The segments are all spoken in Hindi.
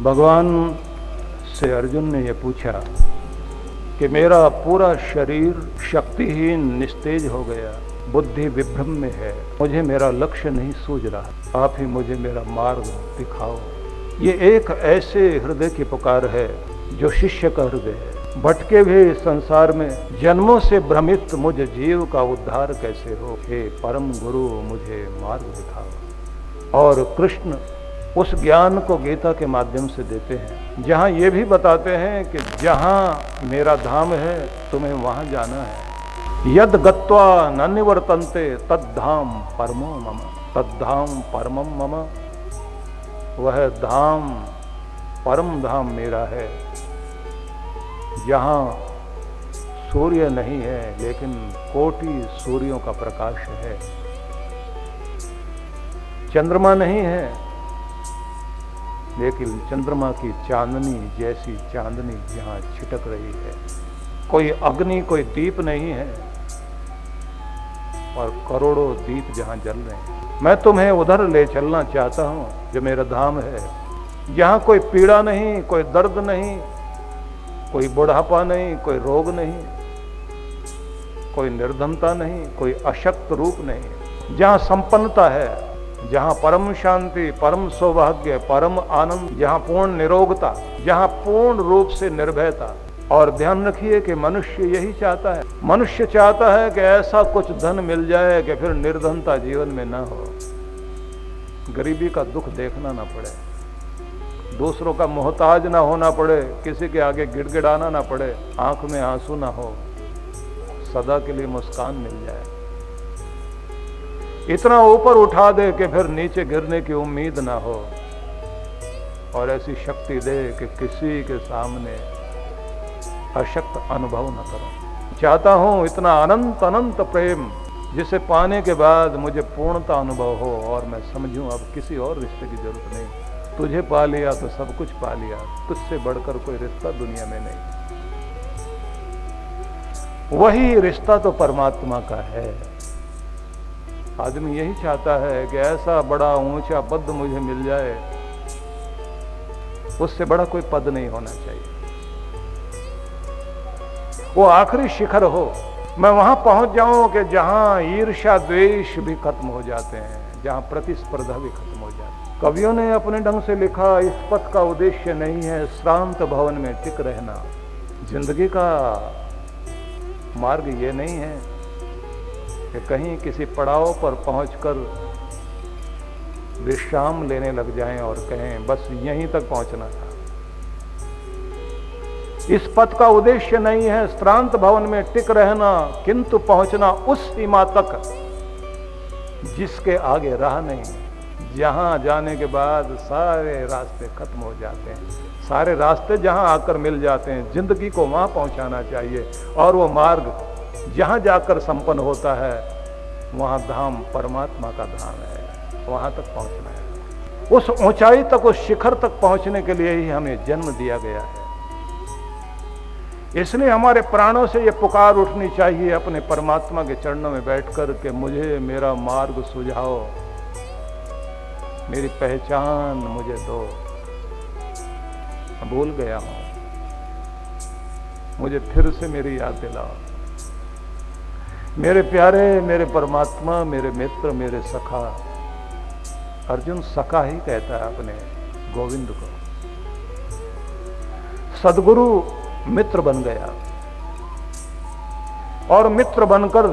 भगवान से अर्जुन ने यह पूछा कि मेरा पूरा शरीर शक्तिहीन निस्तेज हो गया, बुद्धि विभ्रम में है, मुझे मेरा लक्ष्य नहीं सूझ रहा, आप ही मुझे मेरा मार्ग दिखाओ। ये एक ऐसे हृदय की पुकार है जो शिष्य का हृदय है। भटके हुए संसार में जन्मों से भ्रमित मुझ जीव का उद्धार कैसे हो, हे परम गुरु मुझे मार्ग दिखाओ। और कृष्ण उस ज्ञान को गीता के माध्यम से देते हैं, जहाँ ये भी बताते हैं कि जहाँ मेरा धाम है तुम्हें वहाँ जाना है। यद गत्वा न निवर्तन्ते तद्धाम परमो मम, तद्धाम परमम मम, वह धाम परम धाम मेरा है, जहाँ सूर्य नहीं है लेकिन कोटि सूर्यों का प्रकाश है, चंद्रमा नहीं है लेकिन चंद्रमा की चांदनी जैसी चांदनी जहाँ छिटक रही है, कोई अग्नि कोई दीप नहीं है और करोड़ों दीप जहाँ जल रहे हैं। मैं तुम्हें उधर ले चलना चाहता हूँ जो मेरा धाम है, जहाँ कोई पीड़ा नहीं, कोई दर्द नहीं, कोई बुढ़ापा नहीं, कोई रोग नहीं, कोई निर्धनता नहीं, कोई अशक्त रूप नहीं, जहाँ संपन्नता है, जहाँ परम शांति, परम सौभाग्य, परम आनंद, जहाँ पूर्ण निरोगता, जहाँ पूर्ण रूप से निर्भयता। और ध्यान रखिए कि मनुष्य यही चाहता है। मनुष्य चाहता है कि ऐसा कुछ धन मिल जाए कि फिर निर्धनता जीवन में ना हो, गरीबी का दुख देखना ना पड़े, दूसरों का मोहताज ना होना पड़े, किसी के आगे गिड़गिड़ाना ना पड़े, आंख में आंसू ना हो, सदा के लिए मुस्कान मिल जाए, इतना ऊपर उठा दे कि फिर नीचे गिरने की उम्मीद ना हो, और ऐसी शक्ति दे कि किसी के सामने अशक्त अनुभव न करो। चाहता हूं इतना अनंत अनंत प्रेम जिसे पाने के बाद मुझे पूर्णता अनुभव हो और मैं समझूं अब किसी और रिश्ते की जरूरत नहीं। तुझे पा लिया तो सब कुछ पा लिया, तुझसे बढ़कर कोई रिश्ता दुनिया में नहीं। वही रिश्ता तो परमात्मा का है। आदमी यही चाहता है कि ऐसा बड़ा ऊंचा पद मुझे मिल जाए, उससे बड़ा कोई पद नहीं होना चाहिए, वो आखिरी शिखर हो। मैं वहां पहुंच जाऊं कि जहां ईर्ष्या द्वेष भी खत्म हो जाते हैं, जहां प्रतिस्पर्धा भी खत्म हो जाती है। कवियों ने अपने ढंग से लिखा, इस पथ का उद्देश्य नहीं है श्रांत भवन में टिक रहना। जिंदगी का मार्ग ये नहीं है कि कहीं किसी पड़ाव पर पहुंचकर विश्राम लेने लग जाएं और कहें बस यहीं तक पहुंचना था। इस पथ का उद्देश्य नहीं है श्रांत भवन में टिक रहना, किंतु पहुंचना उस सीमा तक जिसके आगे राह नहीं, जहां जाने के बाद सारे रास्ते खत्म हो जाते हैं, सारे रास्ते जहां आकर मिल जाते हैं। जिंदगी को वहां पहुंचाना चाहिए और वो मार्ग जहां जाकर संपन्न होता है वहां धाम परमात्मा का धाम है, वहां तक पहुंचना है। उस ऊंचाई तक, उस शिखर तक पहुंचने के लिए ही हमें जन्म दिया गया है। इसलिए हमारे प्राणों से ये पुकार उठनी चाहिए अपने परमात्मा के चरणों में बैठकर कि मुझे मेरा मार्ग सुझाओ, मेरी पहचान मुझे दो, मैं भूल गया हूं, मुझे फिर से मेरी याद दिलाओ। मेरे प्यारे, मेरे परमात्मा, मेरे मित्र, मेरे सखा। अर्जुन सखा ही कहता है अपने गोविंद को। सदगुरु मित्र बन गया और मित्र बनकर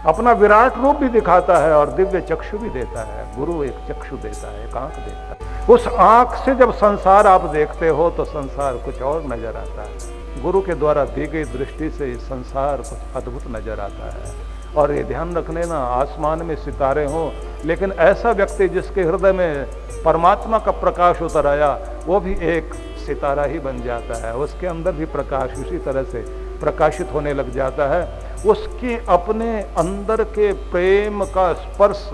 अपना विराट रूप भी दिखाता है और दिव्य चक्षु भी देता है। गुरु एक चक्षु देता है, एक आंख देता है। उस आंख से जब संसार आप देखते हो तो संसार कुछ और नजर आता है। गुरु के द्वारा दी गई दृष्टि से संसार कुछ अद्भुत नजर आता है। और ये ध्यान रख लेना, आसमान में सितारे हों लेकिन ऐसा व्यक्ति जिसके हृदय में परमात्मा का प्रकाश उतर आया, वो भी एक सितारा ही बन जाता है। उसके अंदर भी प्रकाश उसी तरह से प्रकाशित होने लग जाता है। उसके अपने अंदर के प्रेम का स्पर्श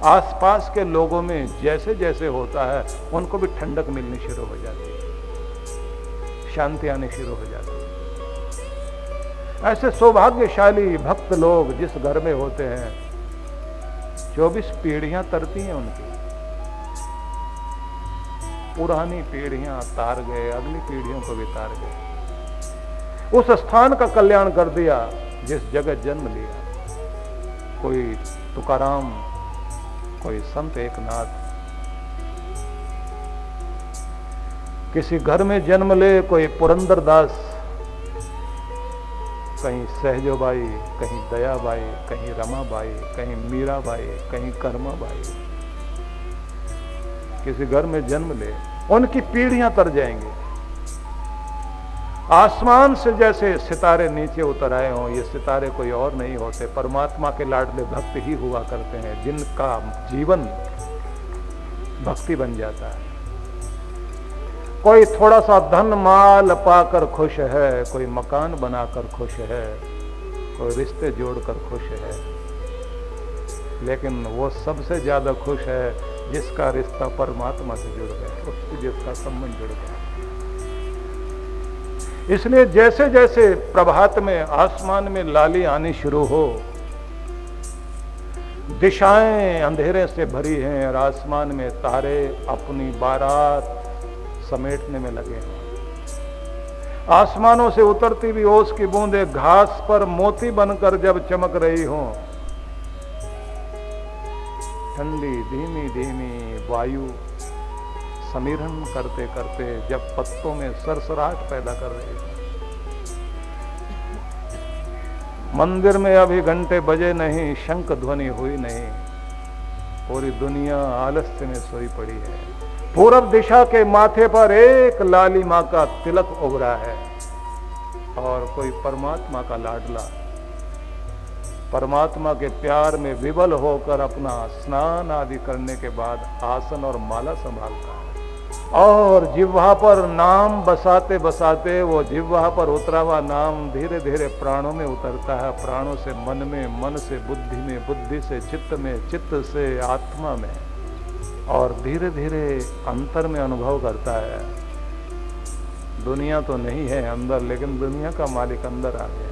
आसपास के लोगों में जैसे जैसे होता है उनको भी ठंडक मिलनी शुरू हो जाती है, शांति आनी शुरू हो जाती है। ऐसे सौभाग्यशाली भक्त लोग जिस घर में होते हैं 24 पीढ़ियां तरती हैं उनकी। पुरानी पीढ़ियां तार गए, अगली पीढ़ियों को भी तार गए। उस स्थान का कल्याण कर दिया जिस जगह जन्म लिया। कोई तुकाराम, कोई संत एकनाथ, किसी घर में जन्म ले कोई पुरंदरदास, कहीं सहजोबाई, कहीं दयाबाई, कहीं रमाबाई, कहीं मीराबाई, कहीं कर्माबाई, किसी घर में जन्म ले, उनकी पीढ़ियां तर जाएंगी। आसमान से जैसे सितारे नीचे उतर आए हों, ये सितारे कोई और नहीं होते, परमात्मा के लाडले भक्त ही हुआ करते हैं, जिनका जीवन भक्ति बन जाता है। कोई थोड़ा सा धन माल पाकर खुश है, कोई मकान बनाकर खुश है, कोई रिश्ते जोड़कर खुश है, लेकिन वो सबसे ज्यादा खुश है जिसका रिश्ता परमात्मा से जुड़ गया, उससे जिसका संबंध जुड़ गया। इसलिए जैसे जैसे प्रभात में आसमान में लाली आनी शुरू हो, दिशाएं अंधेरे से भरी हैं और आसमान में तारे अपनी बारात समेटने में लगे हैं। आसमानों से उतरती हुई ओस की बूंदें घास पर मोती बनकर जब चमक रही हों, ठंडी धीमी धीमी वायु समीरण करते करते जब पत्तों में सरसराहट पैदा कर रही हो, मंदिर में अभी घंटे बजे नहीं, शंख ध्वनि हुई नहीं, पूरी दुनिया आलस्य में सोई पड़ी है। पूरब दिशा के माथे पर एक लाली मां का तिलक उभरा है और कोई परमात्मा का लाडला परमात्मा के प्यार में विवल होकर अपना स्नान आदि करने के बाद आसन और माला संभालता है और जिह्वा पर नाम बसाते बसाते वो जिह्वा पर उतरा हुआ नाम धीरे धीरे प्राणों में उतरता है, प्राणों से मन में, मन से बुद्धि में, बुद्धि से चित्त में, चित्त से आत्मा में, और धीरे धीरे अंतर में अनुभव करता है। दुनिया तो नहीं है अंदर, लेकिन दुनिया का मालिक अंदर आ गया।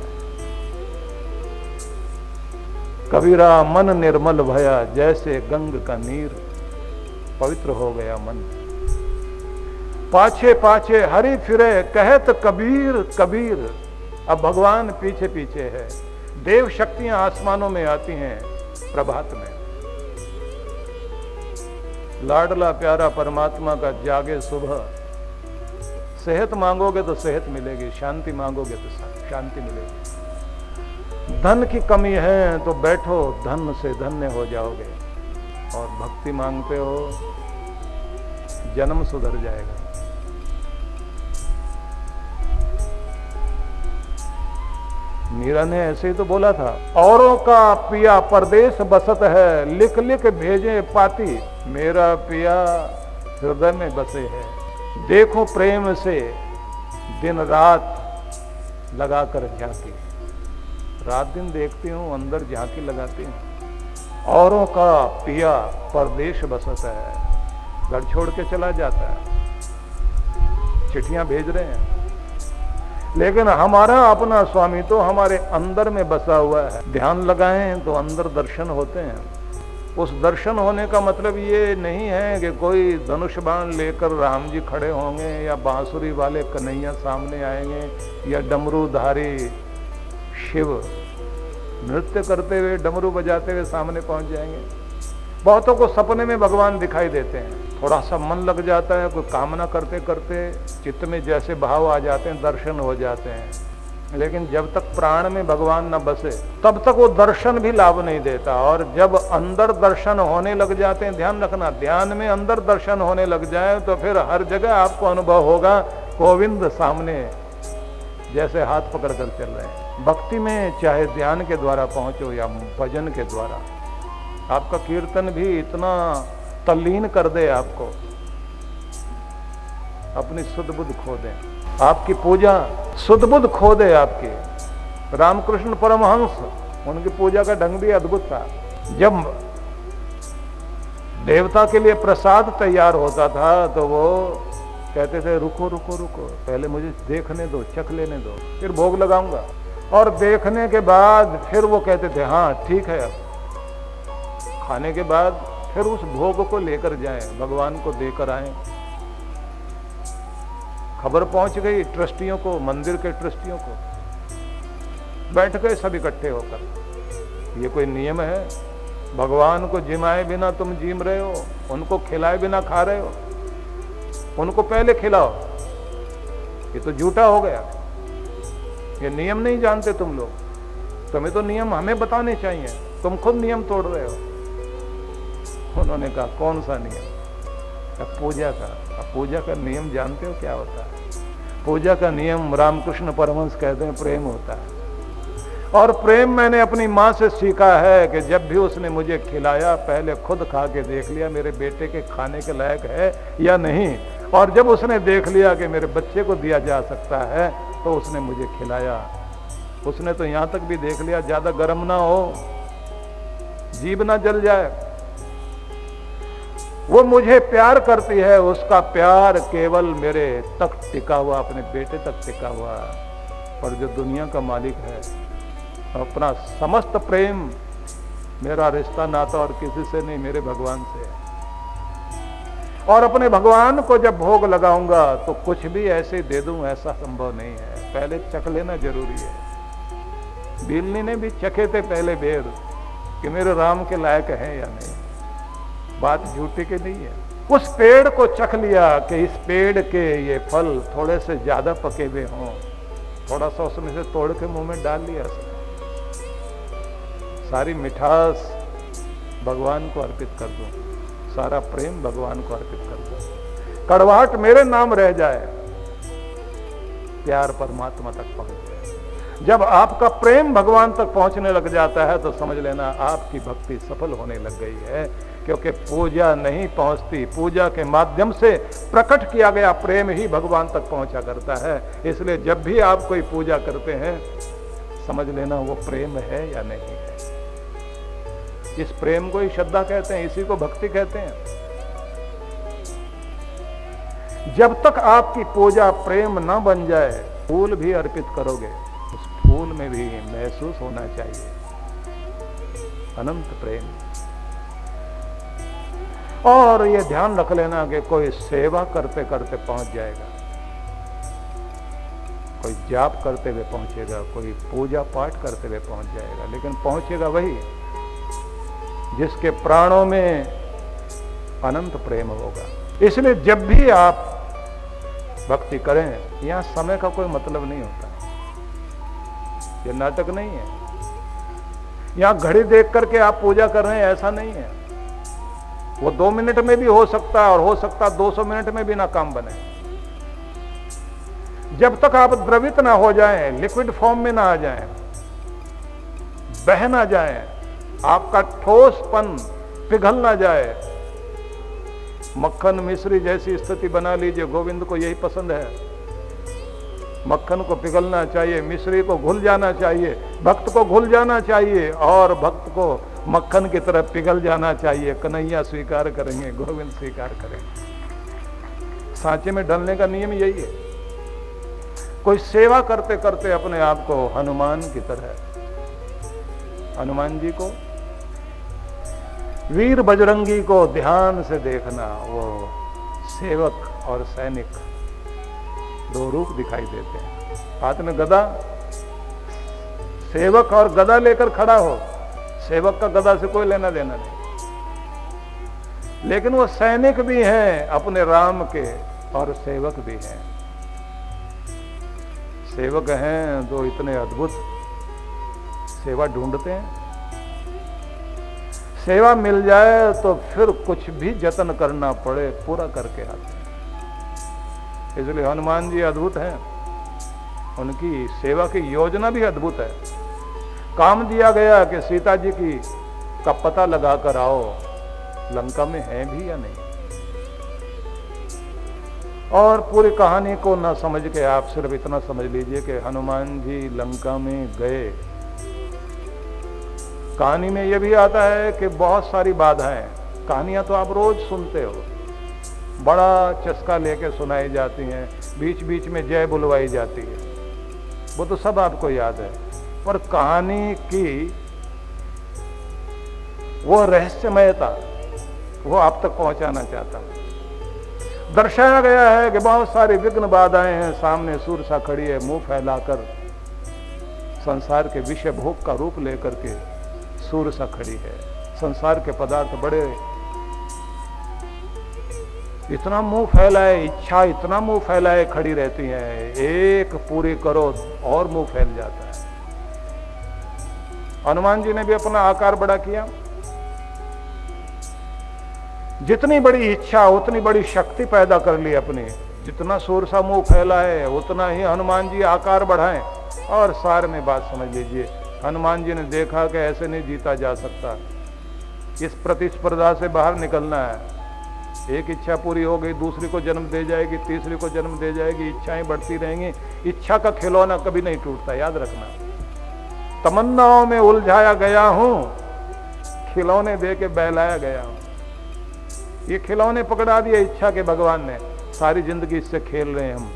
कबीरा मन निर्मल भया, जैसे गंग का नीर पवित्र हो गया मन। पाछे पाछे हरि फिरे, कहत कबीर कबीर। अब भगवान पीछे पीछे है। देव शक्तियां आसमानों में आती हैं प्रभात में। लाडला प्यारा परमात्मा का जागे सुबह। सेहत मांगोगे तो सेहत मिलेगी, शांति मांगोगे तो शांति मिलेगी। धन की कमी है तो बैठो, धन से धन्य हो जाओगे। और भक्ति मांगते हो, जन्म सुधर जाएगा। मीरा ने ऐसे ही तो बोला था, औरों का पिया परदेश बसत है, लिख लिख भेजे पाती, मेरा पिया हृदय में बसे है। देखो प्रेम से दिन रात लगाकर झांकी, रात दिन देखती हूँ, अंदर झांकी लगाती हूँ। औरों का पिया परदेश बसत है, घर छोड़ के चला जाता है, चिट्ठियां भेज रहे हैं, लेकिन हमारा अपना स्वामी तो हमारे अंदर में बसा हुआ है। ध्यान लगाएं तो अंदर दर्शन होते हैं। उस दर्शन होने का मतलब ये नहीं है कि कोई धनुष बाण लेकर राम जी खड़े होंगे या बांसुरी वाले कन्हैया सामने आएंगे या डमरूधारी शिव नृत्य करते हुए, डमरू बजाते हुए सामने पहुंच जाएंगे। बहुतों को सपने में भगवान दिखाई देते हैं। थोड़ा सा मन लग जाता है, कोई कामना करते करते चित्त में जैसे भाव आ जाते हैं, दर्शन हो जाते हैं। लेकिन जब तक प्राण में भगवान न बसे तब तक वो दर्शन भी लाभ नहीं देता। और जब अंदर दर्शन होने लग जाते हैं, ध्यान रखना, ध्यान में अंदर दर्शन होने लग जाए तो फिर हर जगह आपको अनुभव होगा गोविंद सामने जैसे हाथ पकड़ कर चल रहे हैं। भक्ति में चाहे ध्यान के द्वारा पहुंचो या भजन के द्वारा, आपका कीर्तन भी इतना तल्लीन कर दे, आपको अपनी सुध बुद्ध खो दे, आपकी पूजा सुध बुद्ध खो दे आपकी। रामकृष्ण परमहंस, उनकी पूजा का ढंग भी अद्भुत था। जब देवता के लिए प्रसाद तैयार होता था तो वो कहते थे रुको रुको रुको, पहले मुझे देखने दो, चख लेने दो, फिर भोग लगाऊंगा। और देखने के बाद फिर वो कहते थे हाँ ठीक है। अब खाने के बाद फिर उस भोग को लेकर जाएं, भगवान को देकर आएं। खबर पहुंच गई ट्रस्टियों को, मंदिर के ट्रस्टियों को, बैठ गए सब इकट्ठे होकर। ये कोई नियम है? भगवान को जिमाए बिना तुम जीम रहे हो, उनको खिलाए बिना खा रहे हो, उनको पहले खिलाओ। ये तो झूठा हो गया। ये नियम नहीं जानते तुम लोग। तुम्हें तो नियम हमें बताने चाहिए, तुम खुद नियम तोड़ रहे हो। उन्होंने कहा कौन सा नियम? पूजा का। पूजा का नियम जानते हो क्या होता है? पूजा का नियम रामकृष्ण परमहंस कहते हैं प्रेम होता है। और प्रेम मैंने अपनी माँ से सीखा है कि जब भी उसने मुझे खिलाया पहले खुद खा के देख लिया मेरे बेटे के खाने के लायक है या नहीं, और जब उसने देख लिया कि मेरे बच्चे को दिया जा सकता है तो उसने मुझे खिलाया। उसने तो यहां तक भी देख लिया ज्यादा गर्म ना हो, जीभ ना जल जाए। वो मुझे प्यार करती है, उसका प्यार केवल मेरे तक टिका हुआ, अपने बेटे तक टिका हुआ। और जो दुनिया का मालिक है, अपना समस्त प्रेम, मेरा रिश्ता नाता और किसी से नहीं, मेरे भगवान से है। और अपने भगवान को जब भोग लगाऊंगा तो कुछ भी ऐसे दे दूं ऐसा संभव नहीं है, पहले चख लेना जरूरी है। बिल्ली ने भी चखे थे पहले बेर कि मेरे राम के लायक है या नहीं। बात झूठी की नहीं है। उस पेड़ को चख लिया कि इस पेड़ के ये फल थोड़े से ज्यादा पके हुए हों, थोड़ा सा उसमें से तोड़ के मुंह में डाल लिया। सारी मिठास भगवान को अर्पित कर दूं, सारा प्रेम भगवान को अर्पित कर दूं, कड़वाहट मेरे नाम रह जाए, प्यार परमात्मा तक पहुंच जाए। जब आपका प्रेम भगवान तक पहुंचने लग जाता है तो समझ लेना आपकी भक्ति सफल होने लग गई है, क्योंकि पूजा नहीं पहुंचती, पूजा के माध्यम से प्रकट किया गया प्रेम ही भगवान तक पहुंचा करता है। इसलिए जब भी आप कोई पूजा करते हैं समझ लेना वो प्रेम है या नहीं है। इस प्रेम को ही श्रद्धा कहते हैं, इसी को भक्ति कहते हैं। जब तक आपकी पूजा प्रेम न बन जाए, फूल भी अर्पित करोगे, उस फूल में भी महसूस होना चाहिए अनंत प्रेम। और ये ध्यान रख लेना कि कोई सेवा करते करते पहुंच जाएगा, कोई जाप करते हुए पहुंचेगा, कोई पूजा पाठ करते हुए पहुंच जाएगा, लेकिन पहुंचेगा वही जिसके प्राणों में अनंत प्रेम होगा। इसलिए जब भी आप भक्ति करें, यहां समय का कोई मतलब नहीं होता, ये नाटक नहीं है। यहां घड़ी देख करके आप पूजा कर रहे हैं ऐसा नहीं है। वो 2 मिनट में भी हो सकता है और हो सकता है 200 मिनट में भी ना काम बने। जब तक आप द्रवित ना हो जाएं, लिक्विड फॉर्म में ना आ जाएं, बह ना जाएं, आपका ठोसपन पिघल ना जाए, मक्खन मिश्री जैसी स्थिति बना लीजिए। गोविंद को यही पसंद है, मक्खन को पिघलना चाहिए, मिश्री को घुल जाना चाहिए, भक्त को घुल जाना चाहिए और भक्त को मक्खन की तरह पिघल जाना चाहिए। कन्हैया स्वीकार करेंगे, गोविंद स्वीकार करेंगे। सांचे में डलने का नियम यही है। कोई सेवा करते करते अपने आप को हनुमान की तरह, हनुमान जी को, वीर बजरंगी को ध्यान से देखना। वो सेवक और सैनिक दो रूप दिखाई देते हैं। हाथ में गदा, सेवक और गदा लेकर खड़ा हो, सेवक का गदा से कोई लेना देना नहीं, लेकिन वो सैनिक भी हैं अपने राम के और सेवक भी हैं। सेवक हैं जो इतने अद्भुत सेवा ढूंढते हैं, सेवा मिल जाए तो फिर कुछ भी जतन करना पड़े पूरा करके आते हैं। इसलिए हनुमान जी अद्भुत हैं, उनकी सेवा की योजना भी अद्भुत है। काम दिया गया कि सीता जी की का पता लगाकर आओ, लंका में है भी या नहीं। और पूरी कहानी को ना समझ के आप सिर्फ इतना समझ लीजिए कि हनुमान जी लंका में गए। कहानी में यह भी आता है कि बहुत सारी बाधाएं, कहानियां तो आप रोज सुनते हो, बड़ा चस्का लेके सुनाई जाती हैं, बीच बीच में जय बुलवाई जाती है, वो तो सब आपको याद है। पर कहानी की वो रहस्यमयता वो आप तक पहुंचाना चाहता हूं। दर्शाया गया है कि बहुत सारी विघ्न बाधाएं हैं, सामने सूरसा खड़ी है, मुंह फैलाकर संसार के विषय भोग का रूप लेकर के सूरसा खड़ी है। संसार के पदार्थ बड़े, इतना मुंह फैलाए, इच्छा इतना मुंह फैलाए खड़ी रहती है, एक पूरी करो और मुंह फैल जाता है। हनुमान जी ने भी अपना आकार बड़ा किया। जितनी बड़ी इच्छा उतनी बड़ी शक्ति पैदा कर ली अपनी। जितना सूरसा मुंह फैला है उतना ही हनुमान जी आकार बढ़ाएं। और सार में बात समझ लीजिए, हनुमान जी ने देखा कि ऐसे नहीं जीता जा सकता, इस प्रतिस्पर्धा से बाहर निकलना है। एक इच्छा पूरी हो गई, दूसरी को जन्म दे जाएगी, तीसरी को जन्म दे जाएगी, इच्छाएं बढ़ती रहेंगी। इच्छा का खिलौना कभी नहीं टूटता, याद रखना। तमन्नाओं में उलझाया गया हूं, खिलौने दे के बहलाया गया हूं। ये खिलौने पकड़ा दिए इच्छा के भगवान ने, सारी जिंदगी इससे खेल रहे हैं हम।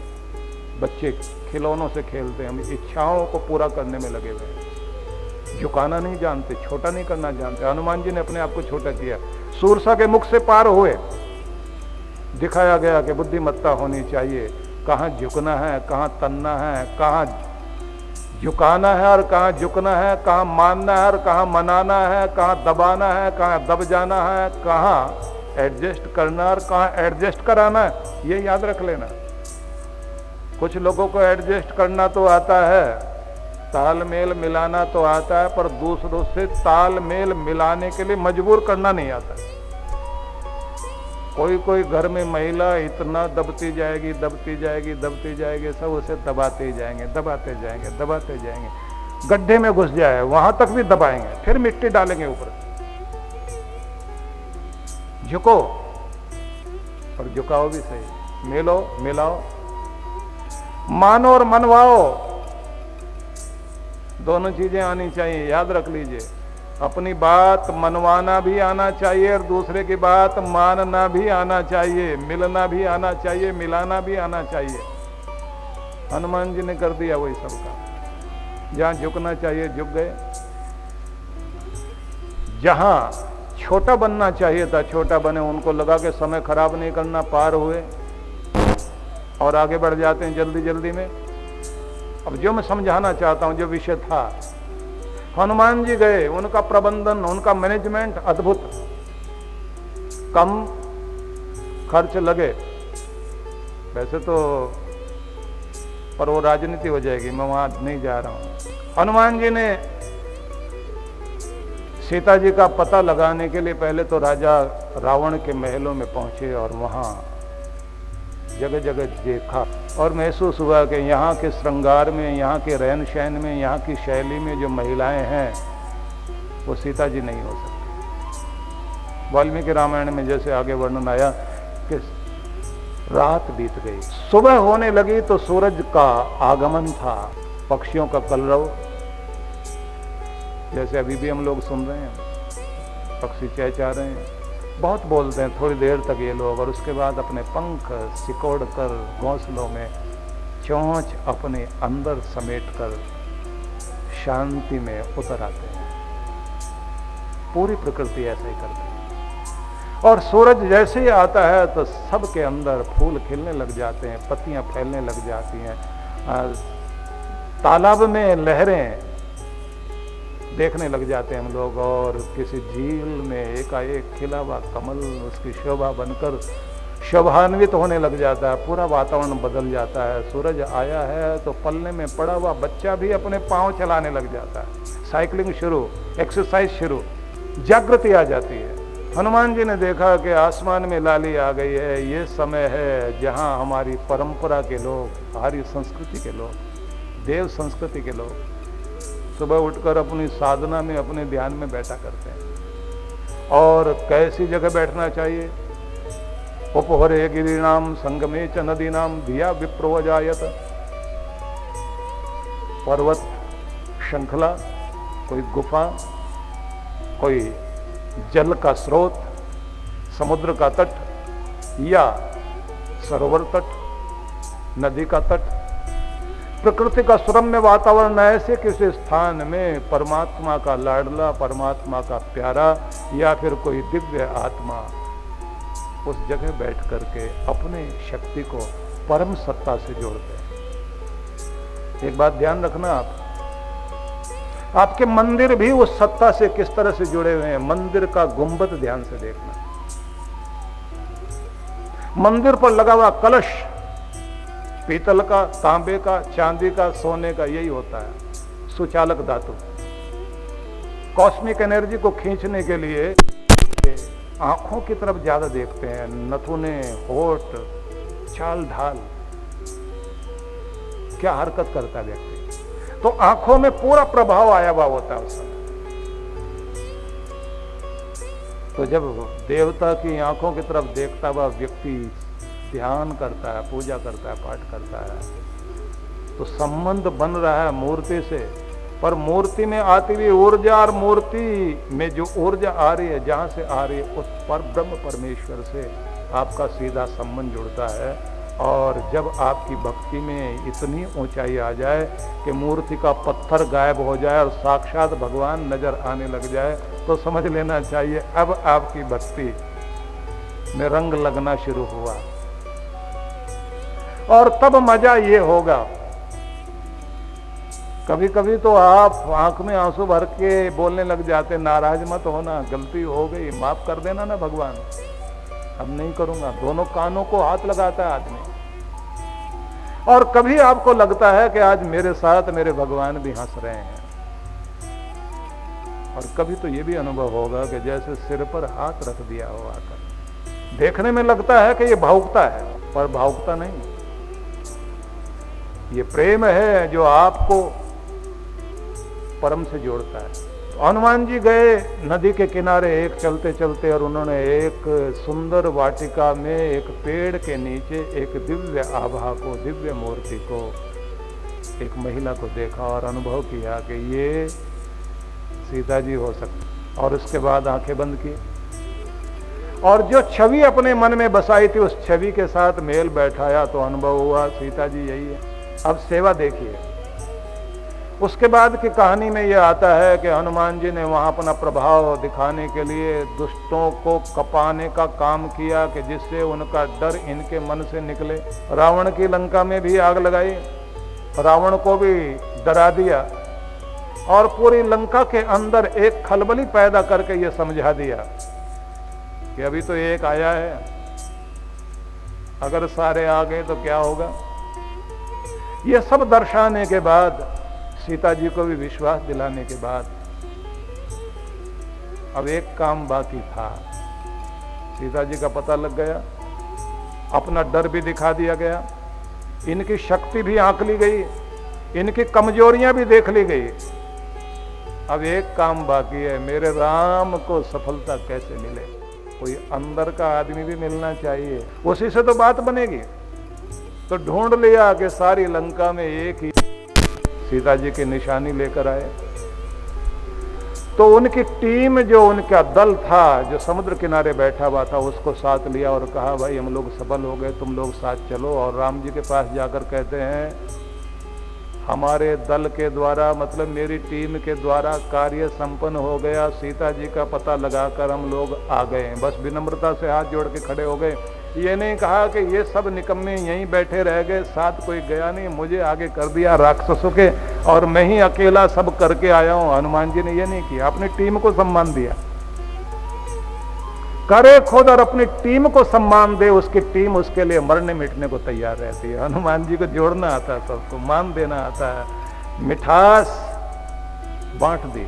बच्चे खिलौनों से खेलते हैं, हम इच्छाओं को पूरा करने में लगे हुए हैं। झुकाना नहीं जानते, छोटा नहीं करना जानते। हनुमान जी ने अपने आप को छोटा किया, सूरसा के मुख से पार हुए। दिखाया गया कि बुद्धिमत्ता होनी चाहिए, कहाँ झुकना है, कहाँ तनना है, कहाँ झुकाना है और कहाँ झुकना है, कहाँ मानना है और कहाँ मनाना है, कहाँ दबाना है, कहाँ दब जाना है, कहाँ एडजस्ट करना और कहाँ एडजस्ट कराना है। ये याद रख लेना। कुछ लोगों को एडजस्ट करना तो आता है, तालमेल मिलाना तो आता है, पर दूसरों से तालमेल मिलाने के लिए मजबूर करना नहीं आता। कोई घर में महिला इतना दबती जाएगी, दबती जाएगी, दबती जाएगी, सब उसे दबाते जाएंगे, दबाते जाएंगे, दबाते जाएंगे, गड्ढे में घुस जाए वहां तक भी दबाएंगे, फिर मिट्टी डालेंगे ऊपर। झुको और झुकाओ भी सही, मिलो मिलाओ, मानो और मनवाओ, दोनों चीजें आनी चाहिए। याद रख लीजिए, अपनी बात मनवाना भी आना चाहिए और दूसरे की बात मानना भी आना चाहिए, मिलना भी आना चाहिए, मिलाना भी आना चाहिए। हनुमान जी ने कर दिया वही सब काम। जहां झुकना चाहिए झुक गए, जहां छोटा बनना चाहिए था छोटा बने। उनको लगा कि समय खराब नहीं करना, पार हुए और आगे बढ़ जाते हैं जल्दी जल्दी में। अब जो मैं समझाना चाहता हूं, जो विषय था, हनुमान जी गए, उनका प्रबंधन, उनका मैनेजमेंट अद्भुत, कम खर्च लगे। वैसे तो पर वो राजनीति हो जाएगी, मैं वहां नहीं जा रहा हूं। हनुमान जी ने सीता जी का पता लगाने के लिए पहले तो राजा रावण के महलों में पहुंचे और वहां जगह जगह देखा और महसूस हुआ कि यहाँ के श्रृंगार में, यहाँ के रहन सहन में, यहाँ की शैली में जो महिलाएं हैं वो सीता जी नहीं हो सकती। वाल्मीकि रामायण में जैसे आगे वर्णन आया कि रात बीत गई, सुबह होने लगी तो सूरज का आगमन था, पक्षियों का कलरव, जैसे अभी भी हम लोग सुन रहे हैं, पक्षी चहचहा रहे हैं, बहुत बोलते हैं थोड़ी देर तक ये लोग, और उसके बाद अपने पंख सिकोड़ कर घोंसलों में चोंच अपने अंदर समेट कर शांति में उतर आते हैं। पूरी प्रकृति ऐसा ही करती है। और सूरज जैसे ही आता है तो सबके अंदर फूल खिलने लग जाते हैं, पत्तियां फैलने लग जाती हैं, तालाब में लहरें देखने लग जाते हैं हम लोग, और किसी झील में एकाएक खिला हुआ कमल उसकी शोभा बनकर शोभान्वित होने लग जाता है, पूरा वातावरण बदल जाता है। सूरज आया है तो पलने में पड़ा हुआ बच्चा भी अपने पांव चलाने लग जाता है, साइकिलिंग शुरू, एक्सरसाइज शुरू, जागृति आ जाती है। हनुमान जी ने देखा कि आसमान में लाली आ गई है, ये समय है जहां हमारी परंपरा के लोग, आर्य संस्कृति के लोग, देव संस्कृति के लोग सुबह उठकर अपनी साधना में, अपने ध्यान में बैठा करते हैं। और कैसी जगह बैठना चाहिए? उपहरे गिरिनाम संगमे च नदीनाम धिया विप्रो जायत। पर्वत श्रृंखला, कोई गुफा, कोई जल का स्रोत, समुद्र का तट या सरोवर तट, नदी का तट, प्रकृति का सुरम्य वातावरण, ऐसे किसी स्थान में परमात्मा का लाडला, परमात्मा का प्यारा या फिर कोई दिव्य आत्मा उस जगह बैठ करके अपने शक्ति को परम सत्ता से जोड़ते हैं। एक बात ध्यान रखना, आपके मंदिर भी उस सत्ता से किस तरह से जुड़े हुए हैं। मंदिर का गुंबद ध्यान से देखना, मंदिर पर लगा हुआ कलश पीतल का, तांबे का, चांदी का, सोने का, यही होता है सुचालक धातु। कॉस्मिक एनर्जी को खींचने के लिए आंखों की तरफ ज्यादा देखते हैं, नथुने, होठ, चाल ढाल, क्या हरकत करता है व्यक्ति, तो आंखों में पूरा प्रभाव आया हुआ होता है उस समय। तो जब देवता की आंखों की तरफ देखता हुआ व्यक्ति ध्यान करता है, पूजा करता है, पाठ करता है, तो संबंध बन रहा है मूर्ति से, पर मूर्ति में आती हुई ऊर्जा और मूर्ति में जो ऊर्जा आ रही है, जहां से आ रही है, उस पर ब्रह्म परमेश्वर से आपका सीधा संबंध जुड़ता है। और जब आपकी भक्ति में इतनी ऊंचाई आ जाए कि मूर्ति का पत्थर गायब हो जाए और साक्षात भगवान नजर आने लग जाए, तो समझ लेना चाहिए अब आपकी भक्ति में रंग लगना शुरू हुआ। और तब मजा ये होगा, कभी कभी तो आप आंख में आंसू भर के बोलने लग जाते, नाराज मत होना, गलती हो गई, माफ कर देना ना भगवान, अब नहीं करूंगा। दोनों कानों को हाथ लगाता है आदमी। और कभी आपको लगता है कि आज मेरे साथ मेरे भगवान भी हंस रहे हैं। और कभी तो ये भी अनुभव होगा कि जैसे सिर पर हाथ रख दिया हो आकर। देखने में लगता है कि ये भावुकता है, पर भावुकता नहीं, ये प्रेम है जो आपको परम से जोड़ता है। हनुमान जी गए नदी के किनारे एक चलते चलते, और उन्होंने एक सुंदर वाटिका में एक पेड़ के नीचे एक दिव्य आभा को, दिव्य मूर्ति को, एक महिला को देखा और अनुभव किया कि ये सीता जी हो सकती। और उसके बाद आंखें बंद की और जो छवि अपने मन में बसाई थी उस छवि के साथ मेल बैठाया, तो अनुभव हुआ सीता जी यही है। अब सेवा देखिए। उसके बाद की कहानी में यह आता है कि हनुमान जी ने वहां अपना प्रभाव दिखाने के लिए दुष्टों को कपाने का काम किया कि जिससे उनका डर इनके मन से निकले। रावण की लंका में भी आग लगाई, रावण को भी डरा दिया और पूरी लंका के अंदर एक खलबली पैदा करके ये समझा दिया कि अभी तो एक आया है, अगर सारे आ गए तो क्या होगा। ये सब दर्शाने के बाद, सीता जी को भी विश्वास दिलाने के बाद, अब एक काम बाकी था। सीता जी का पता लग गया, अपना डर भी दिखा दिया गया, इनकी शक्ति भी आंक ली गई, इनकी कमजोरियां भी देख ली गई। अब एक काम बाकी है, मेरे राम को सफलता कैसे मिले। कोई अंदर का आदमी भी मिलना चाहिए, उसी से तो बात बनेगी। तो ढूंढ लिया कि सारी लंका में एक ही सीता जी की निशानी लेकर आए। तो उनकी टीम, जो उनका दल था, जो समुद्र किनारे बैठा हुआ था, उसको साथ लिया और कहा भाई हम लोग सफल हो गए, तुम लोग साथ चलो। और राम जी के पास जाकर कहते हैं हमारे दल के द्वारा, मतलब मेरी टीम के द्वारा कार्य संपन्न हो गया, सीता जी का पता लगाकर हम लोग आ गए। बस विनम्रता से हाथ जोड़ के खड़े हो गए। ये नहीं कहा कि ये सब निकम्मे यहीं बैठे रह गए, साथ कोई गया नहीं, मुझे आगे कर दिया राक्षसों के और मैं ही अकेला सब करके आया हूं। हनुमान जी ने ये नहीं किया, अपनी टीम को सम्मान दिया। करे खुद और अपनी टीम को सम्मान दे, उसकी टीम उसके लिए मरने मिटने को तैयार रहती है। हनुमान जी को जोड़ना आता है, सबको मान देना आता है, मिठास बांट दी,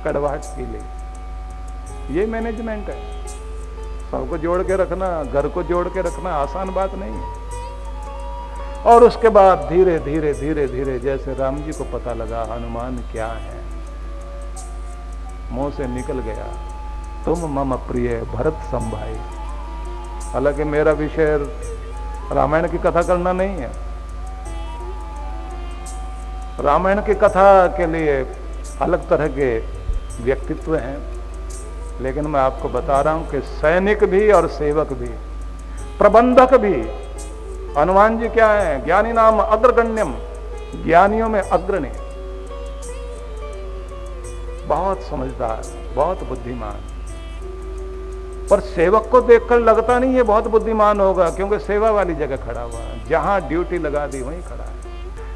कड़वाहट पी ली। ये मैनेजमेंट है। सबको जोड़ के रखना, घर को जोड़ के रखना आसान बात नहीं है। और उसके बाद धीरे धीरे धीरे धीरे जैसे राम जी को पता लगा हनुमान क्या है, मुंह से निकल गया तुम मम प्रिय भरत संभाई। हालांकि मेरा विषय रामायण की कथा करना नहीं है, रामायण की कथा के लिए अलग तरह के व्यक्तित्व हैं, लेकिन मैं आपको बता रहा हूं कि सैनिक भी और सेवक भी, प्रबंधक भी, हनुमान जी क्या है, ज्ञानी नाम अग्रगण्यम, ज्ञानियों में अग्रणी, बहुत समझदार, बहुत बुद्धिमान। पर सेवक को देखकर लगता नहीं ये बहुत बुद्धिमान होगा, क्योंकि सेवा वाली जगह खड़ा हुआ, जहां ड्यूटी लगा दी वहीं खड़ा है।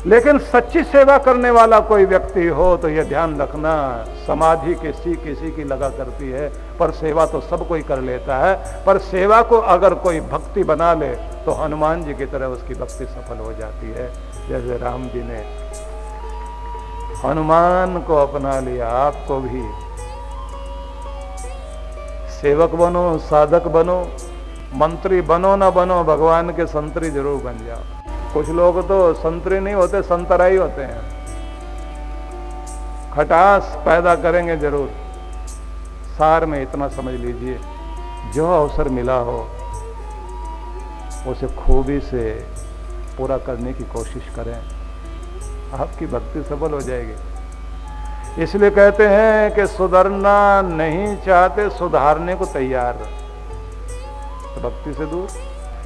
लेकिन सच्ची सेवा करने वाला कोई व्यक्ति हो तो यह ध्यान रखना, समाधि किसी की लगा करती है, पर सेवा तो सब कोई कर लेता है। पर सेवा को अगर कोई भक्ति बना ले तो हनुमान जी की तरह उसकी भक्ति सफल हो जाती है। जैसे राम जी ने हनुमान को अपना लिया, आपको भी सेवक बनो, साधक बनो, मंत्री बनो ना बनो, भगवान के संतरी जरूर बन जाओ। कुछ लोग तो संतरी नहीं होते, संतराई होते हैं, खटास पैदा करेंगे जरूर। सार में इतना समझ लीजिए, जो अवसर मिला हो उसे खूबी से पूरा करने की कोशिश करें, आपकी भक्ति सफल हो जाएगी। इसलिए कहते हैं कि सुधरना नहीं चाहते, सुधारने को तैयार, तो भक्ति से दूर।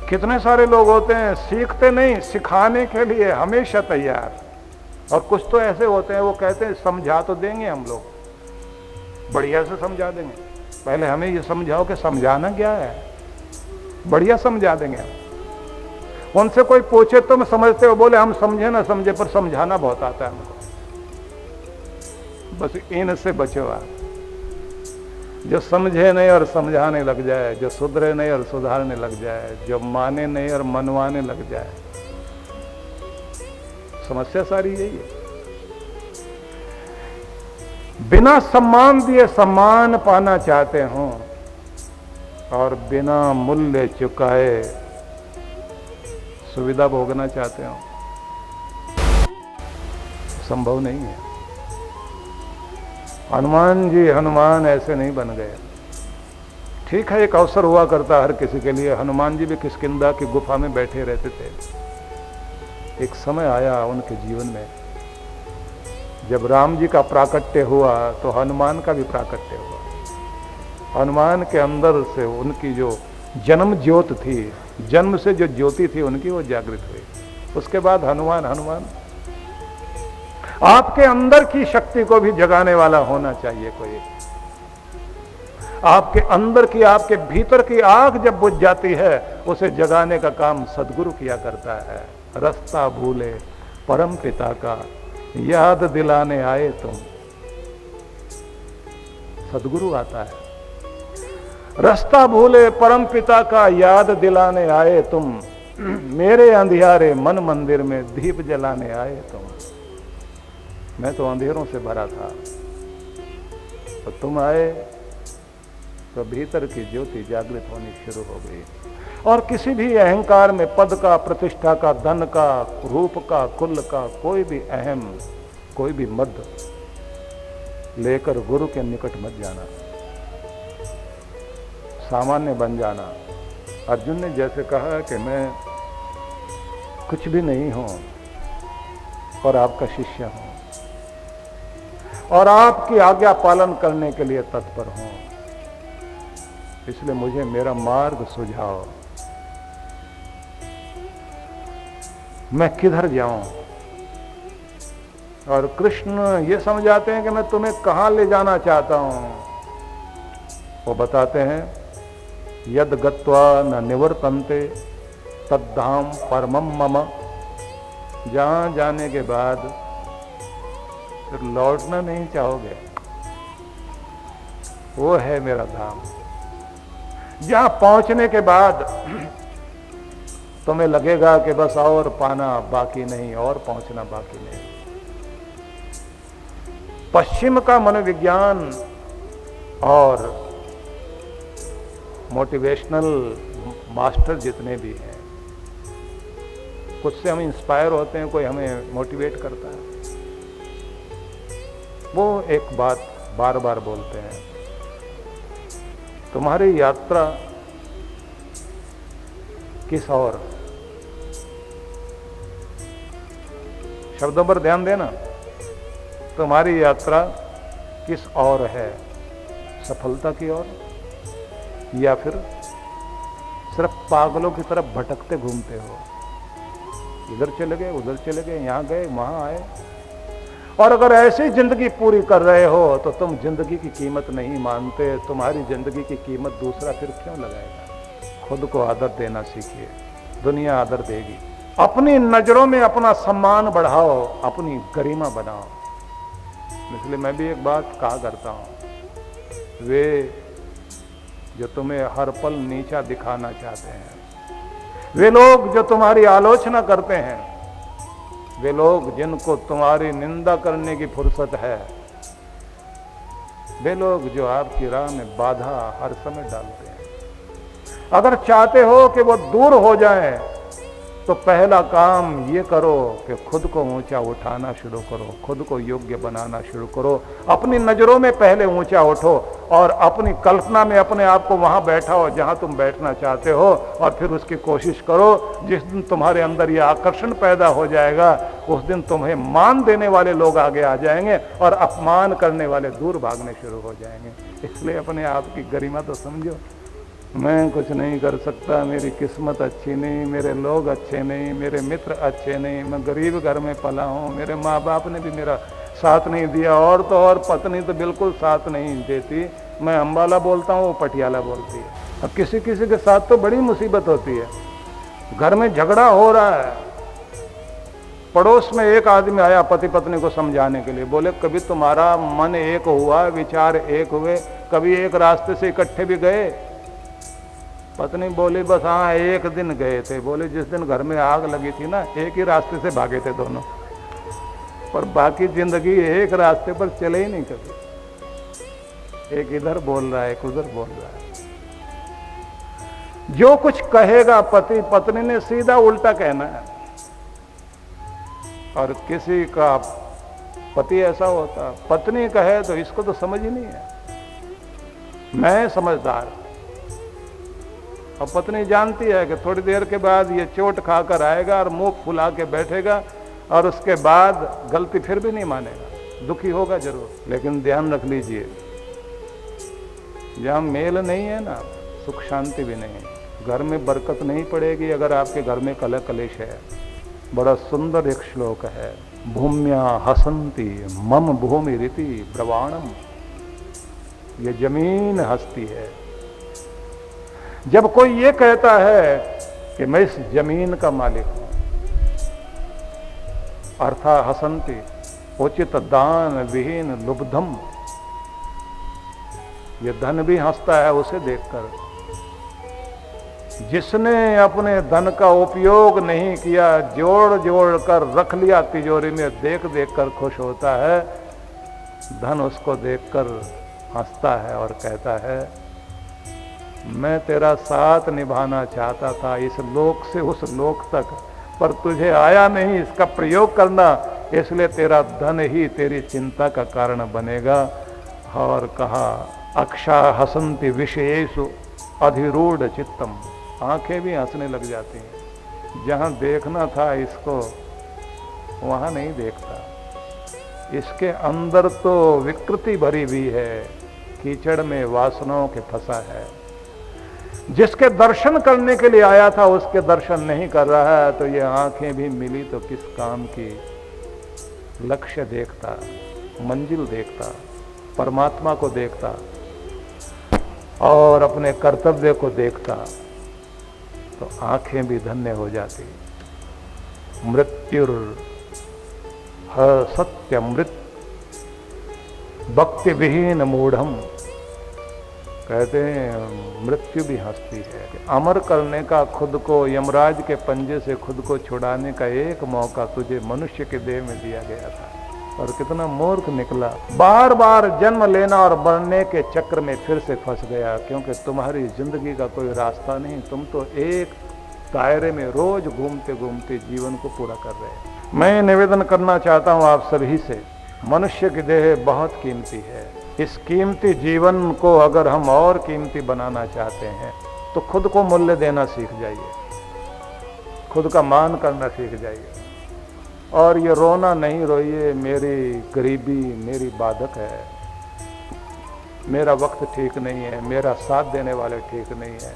कितने सारे लोग होते हैं सीखते नहीं, सिखाने के लिए हमेशा तैयार। और कुछ तो ऐसे होते हैं वो कहते हैं समझा तो देंगे हम लोग, बढ़िया से समझा देंगे, पहले हमें ये समझाओ कि समझाना क्या है, बढ़िया समझा देंगे हम। उनसे कोई पूछे तो मैं समझते हो, बोले हम समझे ना समझे, पर समझाना बहुत आता है हमको। बस इनसे बचो आप, जो समझे नहीं और समझाने लग जाए, जो सुधरे नहीं और सुधारने लग जाए, जो माने नहीं और मनवाने लग जाए, समस्या सारी यही है। बिना सम्मान दिए सम्मान पाना चाहते हो और बिना मूल्य चुकाए सुविधा भोगना चाहते हो, संभव नहीं है। हनुमान जी हनुमान ऐसे नहीं बन गए। ठीक है, एक अवसर हुआ करता हर किसी के लिए। हनुमान जी भी किष्किंधा की गुफा में बैठे रहते थे। एक समय आया उनके जीवन में जब राम जी का प्राकट्य हुआ तो हनुमान का भी प्राकट्य हुआ। हनुमान के अंदर से उनकी जो जन्म ज्योत थी, जन्म से जो ज्योति थी उनकी, वो जागृत हुई। उसके बाद हनुमान हनुमान। आपके अंदर की शक्ति को भी जगाने वाला होना चाहिए कोई। आपके अंदर की, आपके भीतर की आग जब बुझ जाती है, उसे जगाने का काम सदगुरु किया करता है। रास्ता भूले परम पिता का, याद दिलाने आए तुम। सदगुरु आता है। रास्ता भूले परम पिता का, याद दिलाने आए तुम। मेरे अंधियारे मन मंदिर में दीप जलाने आए तुम। मैं तो अंधेरों से भरा था, तो तुम आए तो भीतर की ज्योति जागृत होनी शुरू हो गई। और किसी भी अहंकार में, पद का, प्रतिष्ठा का, धन का, रूप का, कुल का, कोई भी अहम, कोई भी मद लेकर गुरु के निकट मत जाना, सामान्य बन जाना। अर्जुन ने जैसे कहा कि मैं कुछ भी नहीं हूं और आपका शिष्य हूं और आपकी आज्ञा पालन करने के लिए तत्पर हूं, इसलिए मुझे मेरा मार्ग सुझाओ, मैं किधर जाऊं। और कृष्ण ये समझाते हैं कि मैं तुम्हें कहां ले जाना चाहता हूं। वो बताते हैं यद गत्वा न निवर्तन्ते तद्धाम परमम मम। जहां जाने के बाद फिर लौटना नहीं चाहोगे, वो है मेरा धाम। जहां पहुंचने के बाद तुम्हें लगेगा कि बस और पाना बाकी नहीं, और पहुंचना बाकी नहीं। पश्चिम का मनोविज्ञान और मोटिवेशनल मास्टर जितने भी हैं, कुछ से हम इंस्पायर होते हैं, कोई हमें मोटिवेट करता है। वो एक बात बार बार बोलते हैं, तुम्हारी यात्रा किस ओर, शब्दों पर ध्यान देना, तुम्हारी यात्रा किस ओर है, सफलता की ओर या फिर सिर्फ पागलों की तरफ भटकते घूमते हो। इधर चले गए, उधर चले गए, यहां गए, वहां आए। और अगर ऐसी जिंदगी पूरी कर रहे हो तो तुम जिंदगी की कीमत नहीं मानते। तुम्हारी जिंदगी की कीमत दूसरा फिर क्यों लगाएगा? खुद को आदर देना सीखिए, दुनिया आदर देगी। अपनी नजरों में अपना सम्मान बढ़ाओ, अपनी गरिमा बनाओ। इसलिए मैं भी एक बात कहा करता हूं, वे जो तुम्हें हर पल नीचा दिखाना चाहते हैं, वे लोग जो तुम्हारी आलोचना करते हैं, वे लोग जिनको तुम्हारी निंदा करने की फुर्सत है, वे लोग जो आपकी राह में बाधा हर समय डालते हैं, अगर चाहते हो कि वो दूर हो जाएं, तो पहला काम ये करो कि खुद को ऊंचा उठाना शुरू करो, खुद को योग्य बनाना शुरू करो। अपनी नजरों में पहले ऊंचा उठो और अपनी कल्पना में अपने आप को वहां बैठाओ जहां तुम बैठना चाहते हो, और फिर उसकी कोशिश करो। जिस दिन तुम्हारे अंदर ये आकर्षण पैदा हो जाएगा, उस दिन तुम्हें मान देने वाले लोग आगे आ जाएंगे और अपमान करने वाले दूर भागने शुरू हो जाएंगे। इसलिए अपने आप की गरिमा तो समझो। मैं कुछ नहीं कर सकता, मेरी किस्मत अच्छी नहीं, मेरे लोग अच्छे नहीं, मेरे मित्र अच्छे नहीं, मैं गरीब घर में पला हूँ, मेरे माँ बाप ने भी मेरा साथ नहीं दिया, और तो और पत्नी तो बिल्कुल साथ नहीं देती। मैं अम्बाला बोलता हूँ, वो पटियाला बोलती है। अब किसी किसी के साथ तो बड़ी मुसीबत होती है। घर में झगड़ा हो रहा है, पड़ोस में एक आदमी आया पति पत्नी को समझाने के लिए, बोले कभी तुम्हारा मन एक हुआ, विचार एक हुए, कभी एक रास्ते से इकट्ठे भी गए? पत्नी बोली बस हाँ एक दिन गए थे। बोले जिस दिन घर में आग लगी थी ना, एक ही रास्ते से भागे थे दोनों, पर बाकी जिंदगी एक रास्ते पर चले ही नहीं कभी। एक इधर बोल रहा है, एक उधर बोल रहा है। जो कुछ कहेगा पति पत्नी ने सीधा उल्टा कहना है। और किसी का पति ऐसा होता, पत्नी कहे तो इसको तो समझ ही नहीं है, मैं समझदार। और पत्नी जानती है कि थोड़ी देर के बाद ये चोट खाकर आएगा और मुंह फुला के बैठेगा, और उसके बाद गलती फिर भी नहीं मानेगा, दुखी होगा जरूर। लेकिन ध्यान रख लीजिए, जहां मेल नहीं है ना, सुख शांति भी नहीं, घर में बरकत नहीं पड़ेगी अगर आपके घर में कलह कलेश है। बड़ा सुंदर एक श्लोक है, भूम्या हसंती मम भूमि रीति ब्रवाणम। ये जमीन हंसती है। जब कोई ये कहता है कि मैं इस जमीन का मालिक हूं, अर्था हसंती उचित दान विहीन लुब्धम। ये धन भी हंसता है उसे देखकर। जिसने अपने धन का उपयोग नहीं किया, जोड़ जोड़ कर रख लिया तिजोरी में, देख देख कर खुश होता है। धन उसको देखकर हंसता है और कहता है मैं तेरा साथ निभाना चाहता था इस लोक से उस लोक तक, पर तुझे आया नहीं इसका प्रयोग करना, इसलिए तेरा धन ही तेरी चिंता का कारण बनेगा। और कहा अक्षा हसंति विषयेषु अधिरूढ़ चित्तम। आंखें भी हंसने लग जाती हैं, जहां देखना था इसको वहां नहीं देखता। इसके अंदर तो विकृति भरी हुई है, कीचड़ में वासनाओं के फंसा है। जिसके दर्शन करने के लिए आया था उसके दर्शन नहीं कर रहा है, तो ये आंखें भी मिली तो किस काम की। लक्ष्य देखता, मंजिल देखता, परमात्मा को देखता और अपने कर्तव्य को देखता, तो आंखें भी धन्य हो जाती। मृत्युर सत्यमृत भक्ति विहीन मूढ़म। कहते हैं मृत्यु भी हंसती है। अमर करने का, खुद को यमराज के पंजे से खुद को छुड़ाने का एक मौका तुझे मनुष्य के देह में दिया गया था, और कितना मूर्ख निकला। बार बार जन्म लेना और मरने के चक्र में फिर से फंस गया, क्योंकि तुम्हारी जिंदगी का कोई रास्ता नहीं। तुम तो एक दायरे में रोज घूमते घूमते जीवन को पूरा कर रहे हैं। मैं निवेदन करना चाहता हूँ आप सभी से, मनुष्य की देह बहुत कीमती है। इस कीमती जीवन को अगर हम और कीमती बनाना चाहते हैं तो खुद को मूल्य देना सीख जाइए, खुद का मान करना सीख जाइए। और ये रोना नहीं रोइए, मेरी गरीबी मेरी बाधक है, मेरा वक्त ठीक नहीं है, मेरा साथ देने वाले ठीक नहीं है,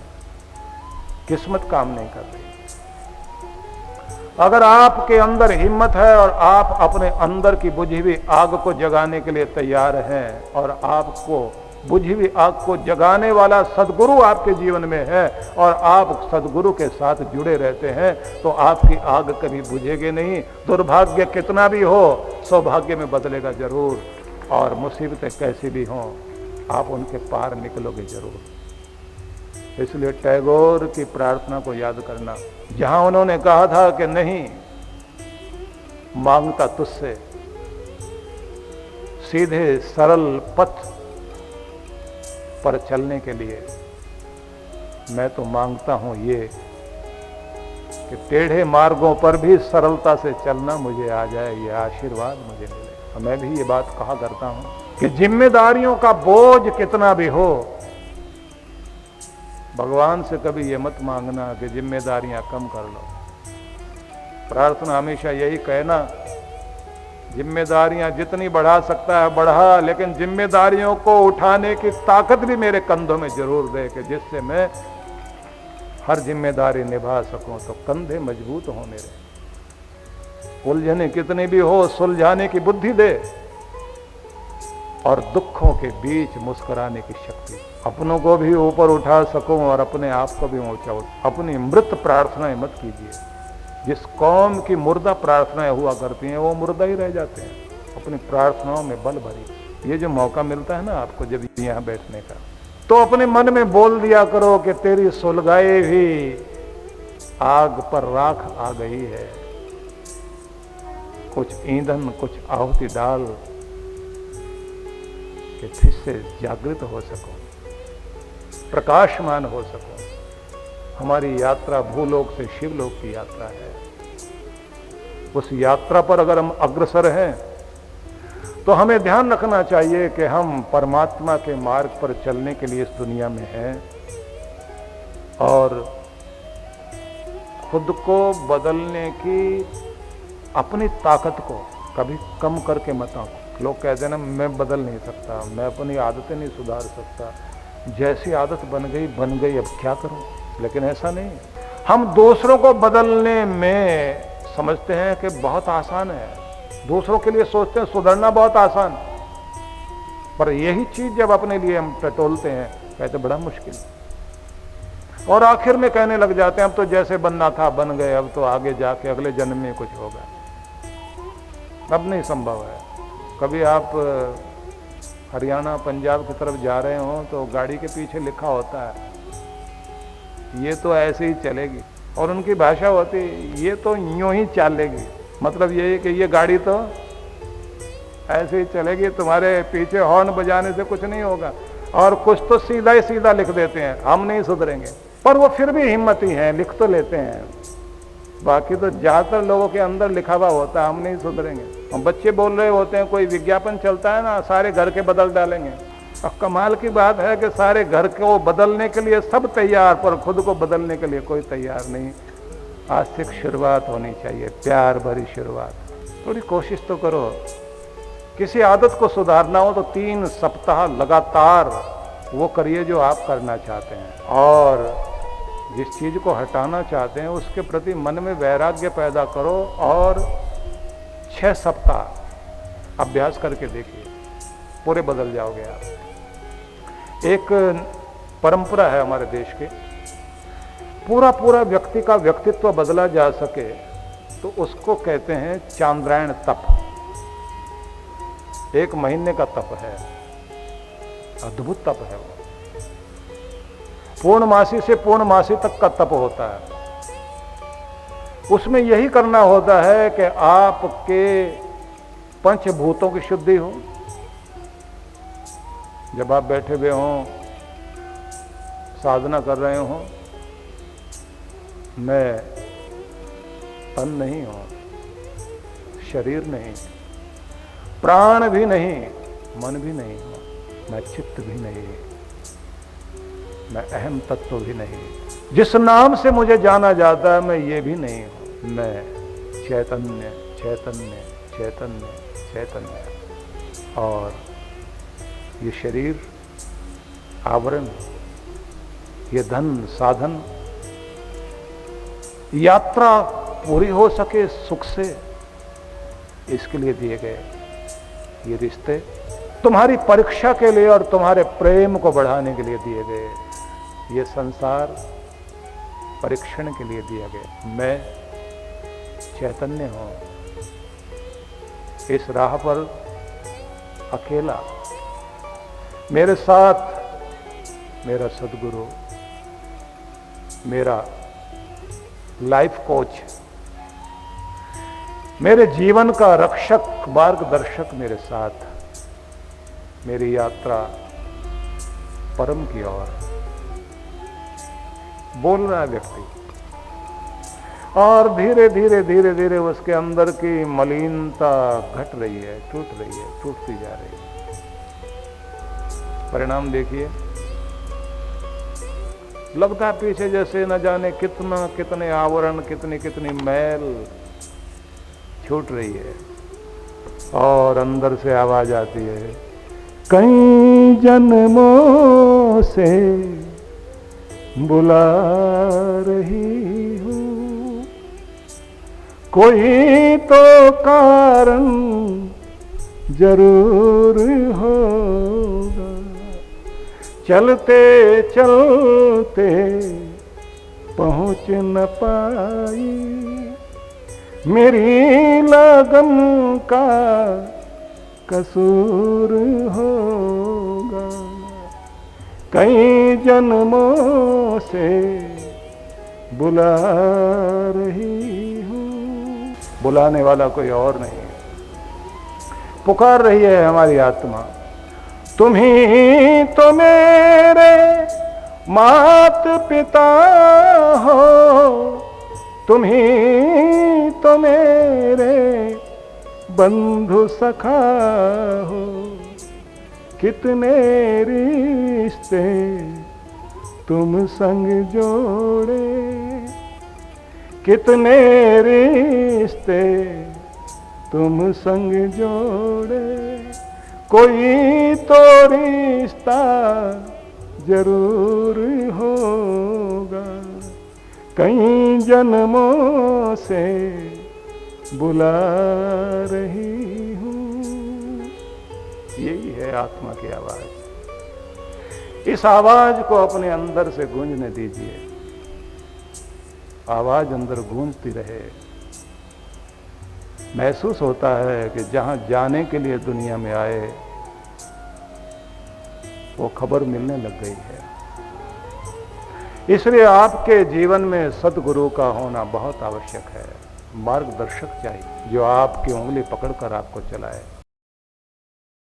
किस्मत काम नहीं कर रही। अगर आपके अंदर हिम्मत है और आप अपने अंदर की बुझी हुई आग को जगाने के लिए तैयार हैं और आपको बुझी हुई आग को जगाने वाला सदगुरु आपके जीवन में है और आप सदगुरु के साथ जुड़े रहते हैं, तो आपकी आग कभी बुझेगी नहीं। दुर्भाग्य कितना भी हो सौभाग्य में बदलेगा जरूर, और मुसीबतें कैसी भी हों आप उनके पार निकलोगे जरूर। इसलिए टैगोर की प्रार्थना को याद करना, जहां उन्होंने कहा था कि नहीं मांगता तुझसे, सीधे सरल पथ पर चलने के लिए मैं तो मांगता हूं ये कि टेढ़े मार्गों पर भी सरलता से चलना मुझे आ जाए, ये आशीर्वाद मुझे मिले। मैं भी ये बात कहा करता हूं कि जिम्मेदारियों का बोझ कितना भी हो, भगवान से कभी ये मत मांगना कि जिम्मेदारियां कम कर लो। प्रार्थना हमेशा यही कहना, जिम्मेदारियां जितनी बढ़ा सकता है बढ़ा, लेकिन जिम्मेदारियों को उठाने की ताकत भी मेरे कंधों में जरूर दे, कि जिससे मैं हर जिम्मेदारी निभा सकूं, तो कंधे मजबूत हो मेरे। उलझने कितनी भी हो सुलझाने की बुद्धि दे, और दुखों के बीच मुस्कुराने की शक्ति, अपनों को भी ऊपर उठा सकूं और अपने आप को भी ऊंचा उठा। अपनी मृत प्रार्थनाएं मत कीजिए। जिस कौम की मुर्दा प्रार्थनाएं हुआ करती हैं वो मुर्दा ही रह जाते हैं। अपनी प्रार्थनाओं में बल भरी। ये जो मौका मिलता है ना आपको जब यहाँ बैठने का, तो अपने मन में बोल दिया करो कि तेरी सुलगाई भी आग पर राख आ गई है, कुछ ईंधन कुछ आहुति डाल कि फिर से जागृत हो सको, प्रकाशमान हो सको। हमारी यात्रा भूलोक से शिवलोक की यात्रा है। उस यात्रा पर अगर हम अग्रसर हैं तो हमें ध्यान रखना चाहिए कि हम परमात्मा के मार्ग पर चलने के लिए इस दुनिया में हैं, और खुद को बदलने की अपनी ताकत को कभी कम करके मत आंको। लोग कहते हैं ना मैं बदल नहीं सकता, मैं अपनी आदतें नहीं सुधार सकता, जैसी आदत बन गई अब क्या करूं। लेकिन ऐसा नहीं। हम दूसरों को बदलने में समझते हैं कि बहुत आसान है, दूसरों के लिए सोचते हैं सुधरना बहुत आसान, पर यही चीज जब अपने लिए हम टटोलते हैं कहते बड़ा मुश्किल, और आखिर में कहने लग जाते हैं अब तो जैसे बनना था बन गए, अब तो आगे जाके अगले जन्म में कुछ होगा। अब नहीं संभव है। कभी आप हरियाणा पंजाब की तरफ जा रहे हो तो गाड़ी के पीछे लिखा होता है ये तो ऐसे ही चलेगी, और उनकी भाषा होती ये तो यूं ही चलेगी। मतलब ये कि ये गाड़ी तो ऐसे ही चलेगी, तुम्हारे पीछे हॉर्न बजाने से कुछ नहीं होगा। और कुछ तो सीधा ही सीधा लिख देते हैं हम नहीं सुधरेंगे, पर वो फिर भी हिम्मती हैं, लिख तो लेते हैं। बाकी तो ज्यादातर लोगों के अंदर लिखा हुआ होता है हम नहीं सुधरेंगे। हम बच्चे बोल रहे होते हैं, कोई विज्ञापन चलता है ना, सारे घर के बदल डालेंगे। अब कमाल की बात है कि सारे घर को बदलने के लिए सब तैयार, पर खुद को बदलने के लिए कोई तैयार नहीं। आज से शुरुआत होनी चाहिए, प्यार भरी शुरुआत। थोड़ी कोशिश तो करो। किसी आदत को सुधारना हो तो 3 सप्ताह लगातार वो करिए जो आप करना चाहते हैं, और जिस चीज को हटाना चाहते हैं उसके प्रति मन में वैराग्य पैदा करो, और 6 सप्ताह अभ्यास करके देखिए, पूरे बदल जाओगे आप। एक परंपरा है हमारे देश के, पूरा व्यक्ति का व्यक्तित्व बदला जा सके तो उसको कहते हैं चांद्रायण तप। 1 महीने का तप है, अद्भुत तप है वो। पूर्णमासी से पूर्णमासी तक का तप होता है। उसमें यही करना होता है कि आपके पंचभूतों की शुद्धि हो। जब आप बैठे हुए हों, साधना कर रहे हों, मैं तन नहीं हूं, शरीर नहीं, प्राण भी नहीं, मन भी नहीं हूं, मैं चित्त भी नहीं, मैं अहम तत्व भी नहीं, जिस नाम से मुझे जाना जाता है मैं ये भी नहीं हूं। मैं चैतन्य चैतन्य चैतन्य चैतन्य। और ये शरीर आवरण, ये धन साधन, यात्रा पूरी हो सके सुख से, इसके लिए दिए गए ये रिश्ते। तुम्हारी परीक्षा के लिए और तुम्हारे प्रेम को बढ़ाने के लिए दिए गए। ये संसार परीक्षण के लिए दिया गया। मैं चैतन्य हूं, इस राह पर अकेला, मेरे साथ मेरा सदगुरु, मेरा लाइफ कोच, मेरे जीवन का रक्षक, मार्गदर्शक मेरे साथ, मेरी यात्रा परम की ओर। बोल रहा है व्यक्ति, और धीरे धीरे धीरे धीरे उसके अंदर की मलिनता घट रही है, टूट रही है, टूटती जा रही है। परिणाम देखिए, लगता है पीछे जैसे न जाने कितने आवरण, कितनी मैल छूट रही है, और अंदर से आवाज आती है, कई जन्मों से बुला रही हूं, कोई तो कारण जरूर होगा, चलते चलते पहुंच न पाई, मेरी लगन का कसूर होगा, कई जन्मों से बुला रही हूं। बुलाने वाला कोई और नहीं है, पुकार रही है हमारी आत्मा, तुम ही तो मेरे मात पिता हो, तुम ही तो मेरे बंधु सखा हो, कितने रिश्ते तुम संग जोड़े, कितने रिश्ते तुम संग जोड़े, कोई तो रिश्ता जरूर होगा, कई जन्मों से बुला रही हूं। यही है आत्मा की आवाज। इस आवाज को अपने अंदर से गूंजने दीजिए, आवाज अंदर गूंजती रहे। महसूस होता है कि जहां जाने के लिए दुनिया में आए वो खबर मिलने लग गई है। इसलिए आपके जीवन में सद्गुरु का होना बहुत आवश्यक है। मार्गदर्शक चाहिए जो आपकी उंगली पकड़कर आपको चलाए।